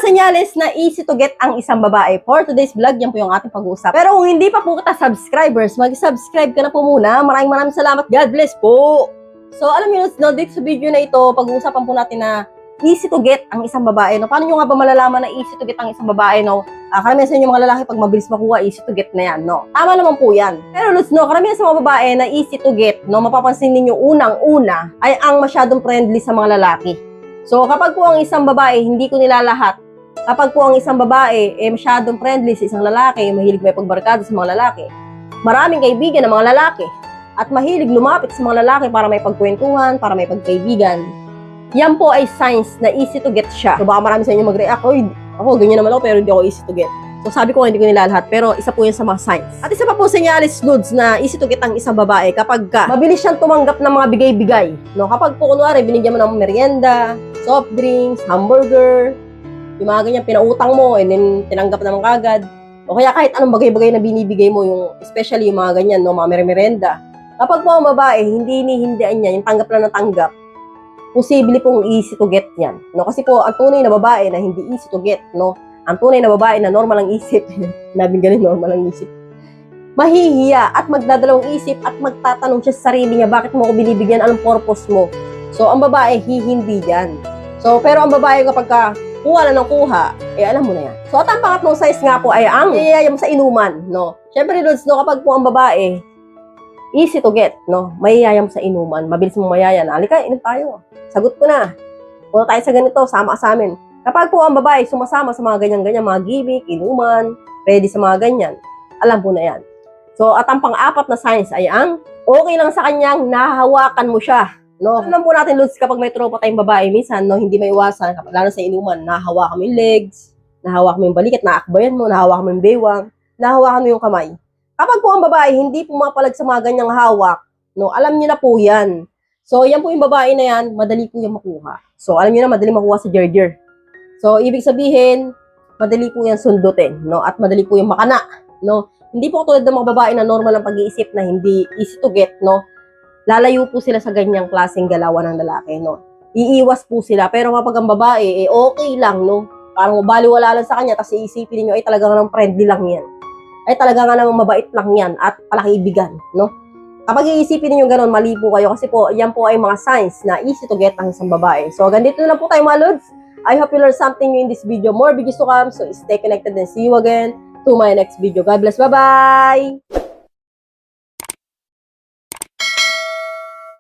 senyales na easy to get ang isang babae. For today's vlog, yan po yung ating pag-uusap. Pero kung hindi pa po kita subscribers, mag-subscribe ka na po muna. Maraming salamat. God bless po. So, alam niyo, no, dito sa video na ito, pag-uusapan po natin na easy to get ang isang babae. No? Paano nyo nga ba malalaman na easy to get ang isang babae? No? Karamihan sa inyo mga lalaki, pag mabilis makuha, easy to get na yan. No? Tama naman po yan. Pero no, karamihan sa mga babae na easy to get, no, mapapansin ninyo unang-una ay ang masyadong friendly sa mga lalaki. So, kapag po ang isang babae, hindi ko nilalahat, kapag po ang isang babae masyadong friendly sa isang lalaki, mahilig may pagbarkada sa mga lalaki, maraming kaibigan ng mga lalaki, at mahilig lumapit sa mga lalaki para may pagkwentuhan, para may pagkaibigan, yan po ay signs na easy to get siya. So, baka marami sa inyo mag-react, ako ganyan naman ako pero hindi ako easy to get. So, sabi ko hindi ko nilalahat, pero isa po yan sa mga signs. At isa pa po senyales, Lods, na easy to get ang isang babae kapag mabilis siyang tumanggap ng mga bigay-bigay. No? Kapag po, kunwari, binigyan mo ng merienda, soft drinks, hamburger, yung mga ganyan, pinautang mo, and then tinanggap naman kagad. O kaya kahit anong bagay-bagay na binibigay mo, yung, especially yung mga ganyan, no, mga merienda. Kapag po ang babae, hindi hinihindian niya, yung tanggap lang na tanggap, posible pong easy to get yan. No? Kasi po, ang tunay na babae na hindi easy to get, no? Ang tunay na babae na normal ang isip, nabing galing normal ang isip, mahihiya at magdadalawang isip at magtatanong siya sa sarili niya, bakit mo ako binibigyan, anong purpose mo? So, ang babae, hindi yan. So, pero ang babae kapag kuha na ng kuha, alam mo na yan. So, at ang pangatlong size nga po ay ang iyayam sa inuman, no? Siyempre, Lods, no, kapag po ang babae, easy to get, no? Mayayam sa inuman, mabilis mong mayayan. Halika, inom tayo. Sagot ko na. Punta tayo sa ganito, sama sa amin. Kapag po ang babae sumasama sa mga ganyan-ganyan, mga gimmick, inuman, ready sa mga ganyan, alam po na yan. So, at ang pang-apat na signs ay ang okay lang sa kanyang nahahawakan mo siya. No? Alam po natin, Lods, kapag may tropa tayong babae, minsan, no, hindi may iwasan, kapag lalo sa inuman, nahahawakan mo yung legs, nahahawakan mo yung balikat, naakbayan mo, nahahawakan mo yung baywang, nahahawakan mo yung kamay. Kapag po ang babae, hindi pumapalag sa mga ganyang hawak, no, alam niyo na po yan. So, yan po yung babae na yan, madali po yung makuha. So, alam niyo na, madali makuha sa Gerger. So, ibig sabihin, madali po yan sundutin, no? At madali po yung makana, no? Hindi po tulad ng mga babae na normal ang pag-iisip na hindi easy to get, no? Lalayo po sila sa ganyang klaseng galawan ng lalaki, no? Iiwas po sila. Pero kapag ang babae, okay lang, no? Parang baliwala lang sa kanya, tapos iisipin niyo, ay talaga nga ng friendly lang yan. Ay talaga nga namang mabait lang yan at palakibigan, no? Kapag iisipin niyo gano'n, mali po kayo kasi po, yan po ay mga signs na easy to get ang isang babae. So, ganito na po tayo mga Lods. I hope you learned something new in this video. More videos to come, so stay connected and see you again to my next video. God bless. Bye-bye!